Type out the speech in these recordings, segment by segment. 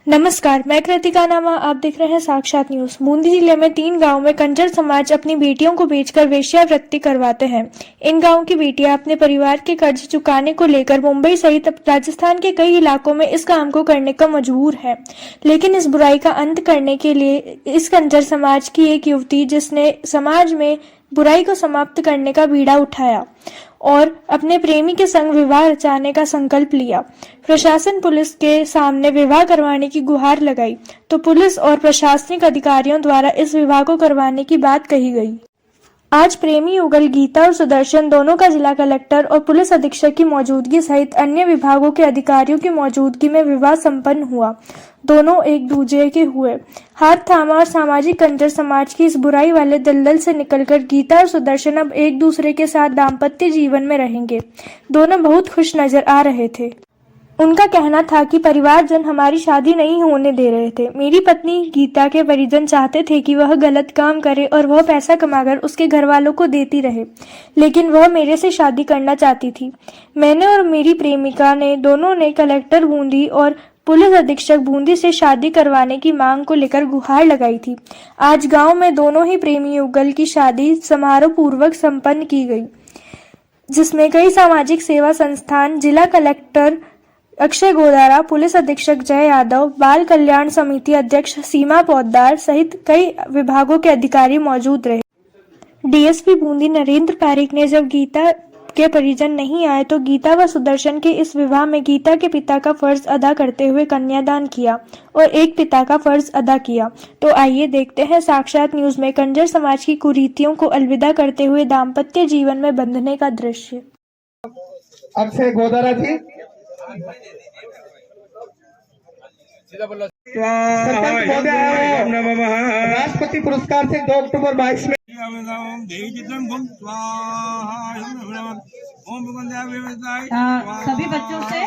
नमस्कार, मैं कृतिका नामा। आप देख रहे हैं साक्षात न्यूज। बूंदी जिले में 3 गांव में कंजर समाज अपनी बेटियों को बेचकर वेश्यावृत्ति करवाते हैं। इन गांव की बेटियां अपने परिवार के कर्ज चुकाने को लेकर मुंबई सहित राजस्थान के कई इलाकों में इस काम को करने को मजबूर है। लेकिन इस बुराई का अंत करने के लिए इस कंजर समाज की एक युवती, जिसने समाज में बुराई को समाप्त करने का बीड़ा उठाया और अपने प्रेमी के संग विवाह रचाने का संकल्प लिया। प्रशासन पुलिस के सामने विवाह करवाने की गुहार लगाई तो पुलिस और प्रशासनिक अधिकारियों द्वारा इस विवाह को करवाने की बात कही गई। आज प्रेमी युगल गीता और सुदर्शन दोनों का जिला कलेक्टर और पुलिस अधीक्षक की मौजूदगी सहित अन्य विभागों के अधिकारियों की मौजूदगी में विवाह संपन्न हुआ। दोनों एक दूजे के हुए, हाथ थामा और सामाजिक कंजर समाज की इस बुराई वाले दलदल से निकलकर गीता और सुदर्शन अब एक दूसरे के साथ दाम्पत्य जीवन में रहेंगे। दोनों बहुत खुश नजर आ रहे थे। उनका कहना था कि परिवारजन हमारी शादी नहीं होने दे रहे थे। मेरी पत्नी गीता के परिजन चाहते थे कि वह गलत काम करे और वह पैसा कमाकर उसके घर वालों को देती रहे, लेकिन वह मेरे से शादी करना चाहती थी। मैंने और मेरी प्रेमिका ने दोनों ने कलेक्टर बूंदी और पुलिस अधीक्षक बूंदी से शादी करवाने की मांग को लेकर गुहार लगाई थी। आज गांव में दोनों ही प्रेमी युगल की शादी समारोह पूर्वक संपन्न की गई, जिसमें कई सामाजिक सेवा संस्थान, जिला कलेक्टर अक्षय गोदारा, पुलिस अधीक्षक जय यादव, बाल कल्याण समिति अध्यक्ष सीमा पोद्दार सहित कई विभागों के अधिकारी मौजूद रहे। डीएसपी बूंदी नरेंद्र पारिक ने जब गीता के परिजन नहीं आए तो गीता व सुदर्शन के इस विवाह में गीता के पिता का फर्ज अदा करते हुए कन्यादान किया और एक पिता का फर्ज अदा किया। तो आइए देखते हैं साक्षात न्यूज में कंजर समाज की कुरीतियों को अलविदा करते हुए दाम्पत्य जीवन में बंधने का दृश्य। अक्षय गोदारा जी, राष्ट्रपति पुरस्कार से 2 अक्टूबर 22 में सभी बच्चों से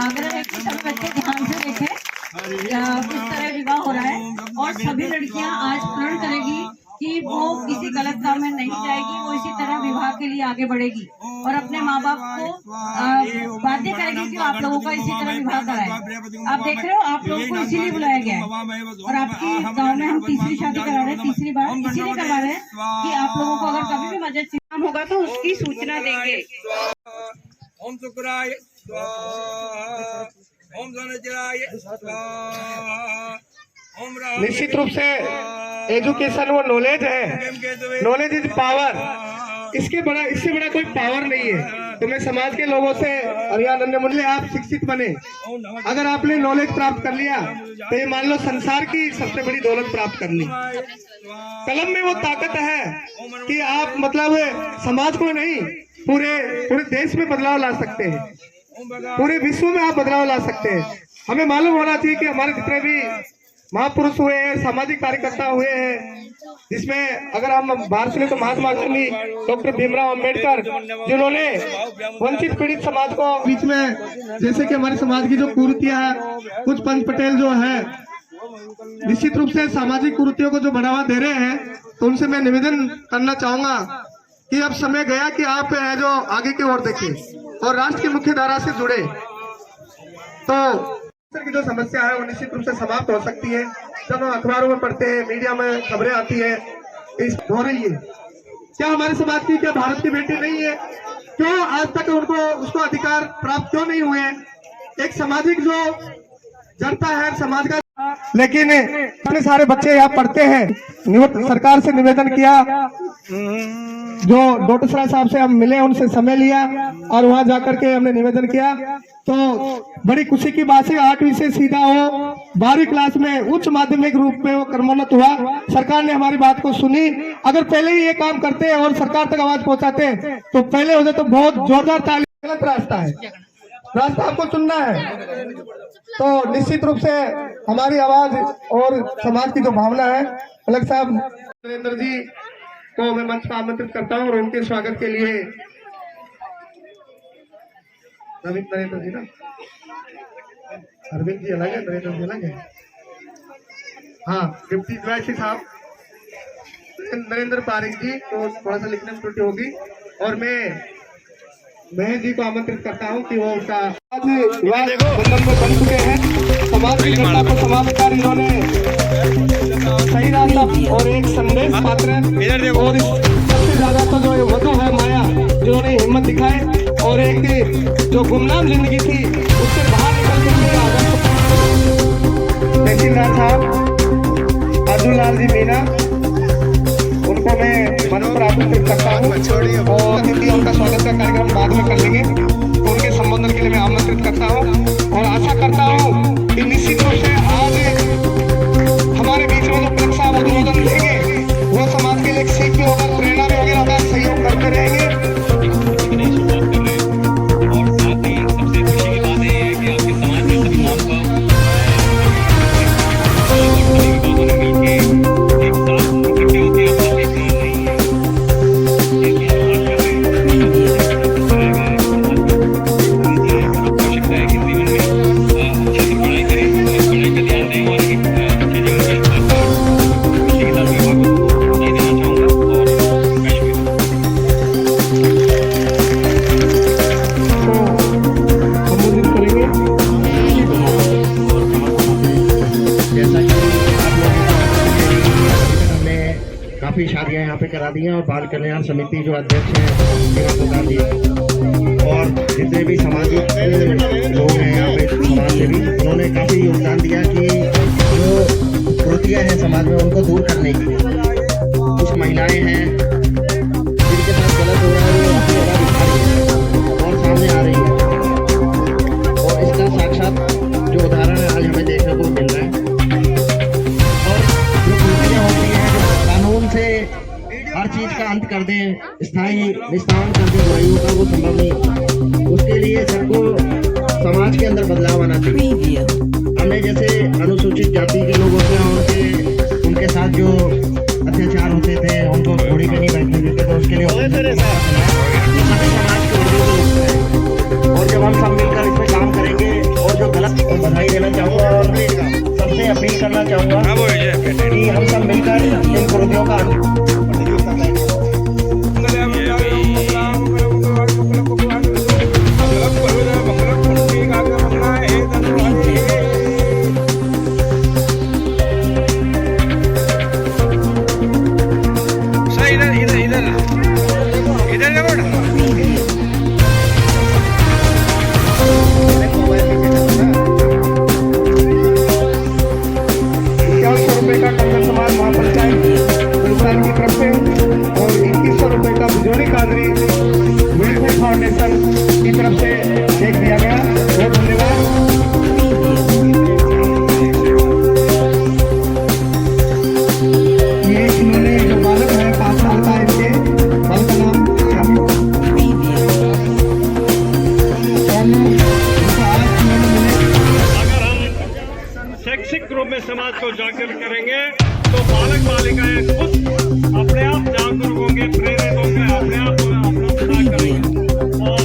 आग्रह है कि सभी बच्चे ध्यान से देखें किस तरह विवाह हो रहा है, और सभी लड़कियां आज प्रण करेगी कि वो किसी गलत काम में नहीं जाएगी, वो इसी तरह विवाह के लिए आगे बढ़ेगी और अपने माँ बाप को बाध्य करेगी कि आप लोगों का इसी तरह विवाह कराए। आप देख रहे हो, आप लोगों को इसीलिए बुलाया गया है और आपकी गांव में हम तीसरी शादी करा रहे हैं, तीसरी बार इसीलिए करवा रहे हैं कि आप लोगों को अगर कभी भी मस्जिद काम होगा तो उसकी सूचना देंगे। ओम शुक्राय स्वाहा, ओम धनजयाय स्वाहा। निश्चित रूप से एजुकेशन वो नॉलेज है, नॉलेज इज पावर। इससे बड़ा कोई पावर नहीं है। तो मैं समाज के लोगों से अनन्य मूल्य, आप शिक्षित बने। अगर आपने नॉलेज प्राप्त कर लिया तो ये मान लो संसार की सबसे बड़ी दौलत प्राप्त कर ली। कलम में वो ताकत है कि आप मतलब समाज को नहीं, पूरे देश में बदलाव ला सकते हैं, पूरे विश्व में आप बदलाव ला सकते हैं। हमें मालूम होना चाहिए कि हमारे जितने भी महापुरुष हुए हैं, सामाजिक कार्यकर्ता हुए हैं, जिसमें अगर हम बाहर से तो महात्मा गांधी, डॉक्टर भीमराव अंबेडकर, जिन्होंने वंचित पीड़ित समाज को बीच में, जैसे कि हमारे समाज की जो कुरीतियां है, कुछ पंच पटेल जो है निश्चित रूप से सामाजिक कुरीतियों को जो बढ़ावा दे रहे हैं, तो उनसे मैं निवेदन करना चाहूंगा कि अब समय गया कि आप है जो आगे की ओर देखें और राष्ट्र की मुख्य धारा से जुड़े, तो की जो समस्या है वो निश्चित रूप से समाप्त हो सकती है। जब हम अखबारों में पढ़ते हैं, मीडिया में खबरें आती है, इस हो रही है, क्या हमारे समाज की, क्या भारत की बेटी नहीं है? क्यों आज तक उसको अधिकार प्राप्त क्यों नहीं हुए? एक सामाजिक जो जड़ता है समाज का, लेकिन इतने सारे बच्चे यहाँ पढ़ते हैं। सरकार से निवेदन किया, जो डोटसरा साहब से हम मिले, उनसे समय लिया और वहां जाकर के हमने निवेदन किया, तो बड़ी खुशी की बात है 8वीं से सीधा वो 12वीं क्लास में उच्च माध्यमिक रूप में वो क्रमोन्नत हुआ। सरकार ने हमारी बात को सुनी। अगर पहले ही ये काम करते और सरकार तक आवाज पहुंचाते तो पहले हो जाए तो बहुत जोरदार ताली। गलत रास्ता है, रास्ता आपको चुनना है। तो निश्चित रूप से हमारी आवाज और समाज की जो भावना है, अलग साहब नरेंद्र जी को मैं मंच पर आमंत्रित करता हूँ और उनके स्वागत के लिए नरेंद्र जी ना, अरविंद जी अलग है, नरेंद्र जी अलग है। हाँ, डिप्टी डीवाईएसपी साहब नरेंद्र पारिक जी को थोड़ा सा लिखने में त्रुटि होगी और मैं बहन जी को आमंत्रित करता हूँ कि वो उसका आज विवाह बंधन में बन चुके हैं। समाज की घटना को समाप्त कर इन्होंने सही रास्ता और एक संदेश पात्र है। और सबसे ज्यादा तो जो वधु है माया, जिन्होंने हिम्मत दिखाई और एक जो गुमनाम जिंदगी थी उससे बाहर निकल के आदर्श तहसीलदार साहब अर्जुन लाल जी मीना, उनको मैं मंच पर आमंत्रित करता हूँ और उनका स्वागत का कार्यक्रम बाद में कर लेंगे। तो उनके संबोधन के लिए मैं आमंत्रित करता हूँ और आशा करता हूँ कि निश्चित रूप से आज हमारे बीच में जो परीक्षा उद्बोधन देंगे वो समाज के लिए एक सीख भी होगा, प्रेरणा भी होगी, होगा, सहयोग करते रहेंगे। काफ़ी शादियां यहाँ पे करा दी हैं और बाल कल्याण समिति जो अध्यक्ष हैं और जितने भी सामाजिक लोग हैं यहाँ पे समाज से भी, उन्होंने काफ़ी योगदान दिया कि जो कुरीतियाँ हैं समाज में उनको दूर करने की। कुछ महिलाएं हैं जिनके साथ गलत हो रहा है वो अपनी जगह दिखा रही है और सामने आ रही है और इसका साक्षात जो उदाहरण है आज हमें देखने को मिल रहा है। और जो कुरीतियाँ होती हैं कानून से हर चीज का अंत कर दें, स्थायी निस्तारण कर दें बुराइयों का, वो संभव नहीं। उसके लिए सबको समाज के अंदर बदलाव आना चाहिए। हमने जैसे अनुसूचित जाति के लोग होते हैं उनके साथ जो अत्याचार होते थे, उनको घोड़ी पे नहीं बैठने देते थे, उसके लिए समाज के और जब हम सब मिलकर इसमें काम करेंगे और जो गलत, बधाई देना चाहूँगा और सबसे अपील करना चाहूँगा कि हम सब मिलकर इन कुरीतियों का की तरफ से चेक दिया गया। बहुत धन्यवाद। ये इन्होंने जो बालक है 5 साल का, इनके बाल का नाम अगर हम शैक्षिक रूप में समाज को जागरूक करेंगे तो बालक बालिकाएं खुद अपने आप जागरूक होंगे, प्रेरित होंगे, अपने आप अपना सुधार करेंगे। और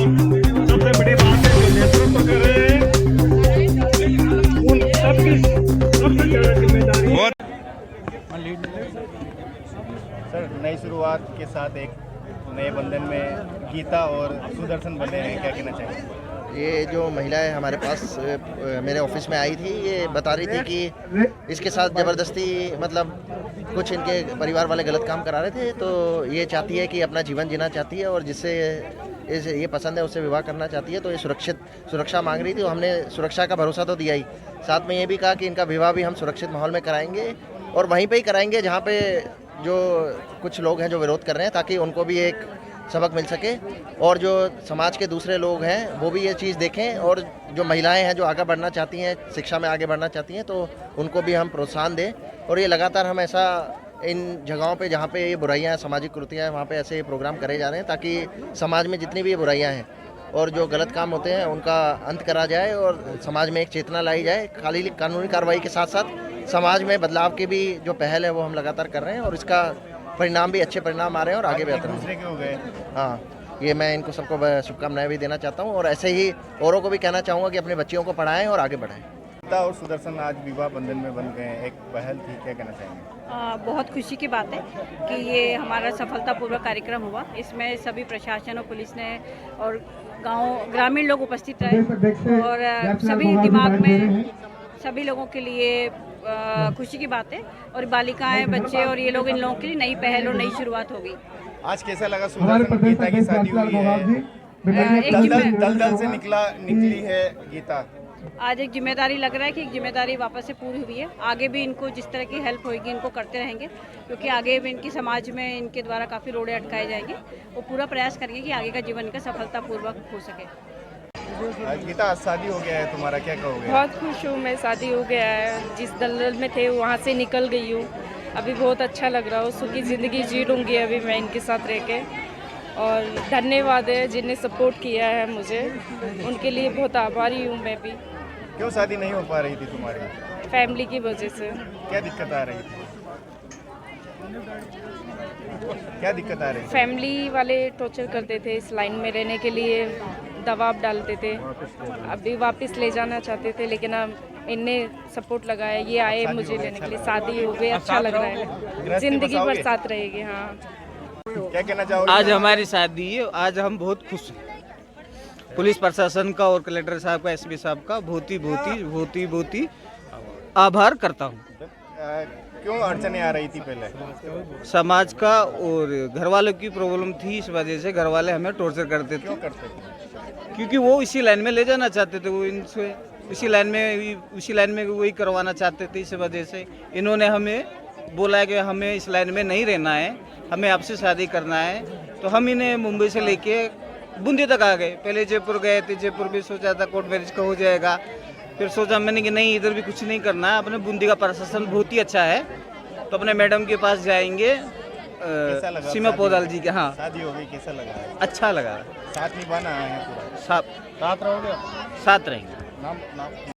सबसे बड़ी बात है जो नेतृत्व कर रहे हैं उन सबकी सबसे ज्यादा जिम्मेदारी है। सर, नई शुरुआत के साथ एक नए बंधन में गीता और सुदर्शन बने हैं, क्या कहना चाहिए? ये जो महिलाएं हमारे पास मेरे ऑफिस में आई थी, ये बता रही थी कि इसके साथ ज़बरदस्ती मतलब कुछ इनके परिवार वाले गलत काम करा रहे थे, तो ये चाहती है कि अपना जीवन जीना चाहती है और जिससे इसे ये पसंद है उससे विवाह करना चाहती है। तो ये सुरक्षा मांग रही थी, तो हमने सुरक्षा का भरोसा तो दिया ही, साथ में ये भी कहा कि इनका विवाह भी हम सुरक्षित माहौल में कराएंगे और वहीं पर ही कराएंगे जहाँ पर जो कुछ लोग हैं जो विरोध कर रहे हैं, ताकि उनको भी एक सबक मिल सके और जो समाज के दूसरे लोग हैं वो भी ये चीज़ देखें और जो महिलाएं हैं जो आगे बढ़ना चाहती हैं, शिक्षा में आगे बढ़ना चाहती हैं, तो उनको भी हम प्रोत्साहन दें। और ये लगातार हम ऐसा इन जगहों पे जहाँ पे ये बुराइयाँ सामाजिक कुरीतियाँ हैं वहाँ पे ऐसे प्रोग्राम करे जा रहे हैं ताकि समाज में जितनी भी ये बुराइयाँ हैं और जो गलत काम होते हैं उनका अंत करा जाए और समाज में एक चेतना लाई जाए। खाली कानूनी कार्रवाई के साथ साथ समाज में बदलाव की भी जो पहल है वो हम लगातार कर रहे हैं और इसका परिणाम भी अच्छे परिणाम आ रहे हैं और आगे बेहतर दूसरे के हो गए। हाँ, ये मैं इनको सबको शुभकामनाएं भी देना चाहता हूँ और ऐसे ही औरों को भी कहना चाहूँगा कि अपने बच्चियों को पढ़ाएं और आगे बढ़ाएं। गीता और सुदर्शन आज विवाह बंधन में बन गए हैं, एक पहल थी, क्या कहना चाहेंगे? बहुत खुशी की बात है कि ये हमारा सफलतापूर्वक कार्यक्रम हुआ। इसमें सभी प्रशासन और पुलिस ने और ग्रामीण लोग उपस्थित रहे और सभी दिमाग में सभी लोगों के लिए खुशी की बात है। और बालिकाएं, बच्चे और ये लोग, इन लोगों के लिए नई पहल और नई शुरुआत होगी। आज कैसा लगा सुदर्शन गीता की शादी हुई है, दलदल से निकली है गीता? आज एक जिम्मेदारी लग रहा है कि एक जिम्मेदारी वापस से पूरी हुई है। आगे भी इनको जिस तरह की हेल्प होगी इनको करते रहेंगे, क्योंकि आगे भी इनकी समाज में इनके द्वारा काफ़ी रोड़े अटकाए जाएंगे। वो पूरा प्रयास करेंगे कि आगे का जीवन इनका सफलतापूर्वक हो सके। आज गीता आज शादी हो गया है तुम्हारा, क्या कहोगे? बहुत खुश हूँ मैं, शादी हो गया है। जिस दलदल में थे वहाँ से निकल गई हूँ। अभी बहुत अच्छा लग रहा है, सुखी ज़िंदगी जी लूँगी अभी मैं इनके साथ रह के। और धन्यवाद है जिन्हें सपोर्ट किया है मुझे, उनके लिए बहुत आभारी हूँ मैं भी। क्यों शादी नहीं हो पा रही थी तुम्हारी? फैमिली की वजह से। क्या दिक्कत आ रही थी? क्या दिक्कत आ रही थी? फैमिली वाले टॉर्चर करते थे, इस लाइन में रहने के लिए दबाव डालते थे। अभी वापस ले जाना चाहते थे, लेकिन अब इनने सपोर्ट लगाया, ये आए मुझे लेने के लिए। शादी हो गई, अच्छा लग रहा है, जिंदगी भर साथ रहेगी। हाँ, क्या कहना चाहोगे? आज हमारी शादी है, आज हम बहुत खुश हैं। पुलिस प्रशासन का और कलेक्टर साहब का, एसपी साहब का बहुत ही आभार करता हूँ। क्यों अड़चने आ रही थी पहले? समाज का और घर वालों की प्रॉब्लम थी, इस वजह से घर वाले हमें टॉर्चर करते थे। क्यों करते थे? क्योंकि वो इसी लाइन में ले जाना चाहते थे, वो इनसे उसी लाइन में वही करवाना चाहते थे। इस वजह से इन्होंने हमें बोला कि हमें इस लाइन में नहीं रहना है, हमें आपसे शादी करना है। तो हम इन्हें मुंबई से लेके बूंदी तक आ गए। पहले जयपुर गए थे, जयपुर भी सोचा था कोर्ट मैरिज का हो जाएगा। फिर सोचा मैंने कि नहीं, इधर भी कुछ नहीं करना है। अपने बूंदी का प्रशासन बहुत ही अच्छा है, तो अपने मैडम के पास जाएंगे, सीमा पौदाल जी के। हाँ, शादी हो गई, कैसा लगा? अच्छा लगा। साथ निभाना है पूरा? साथ रहोगे? साथ रहेंगे। नाम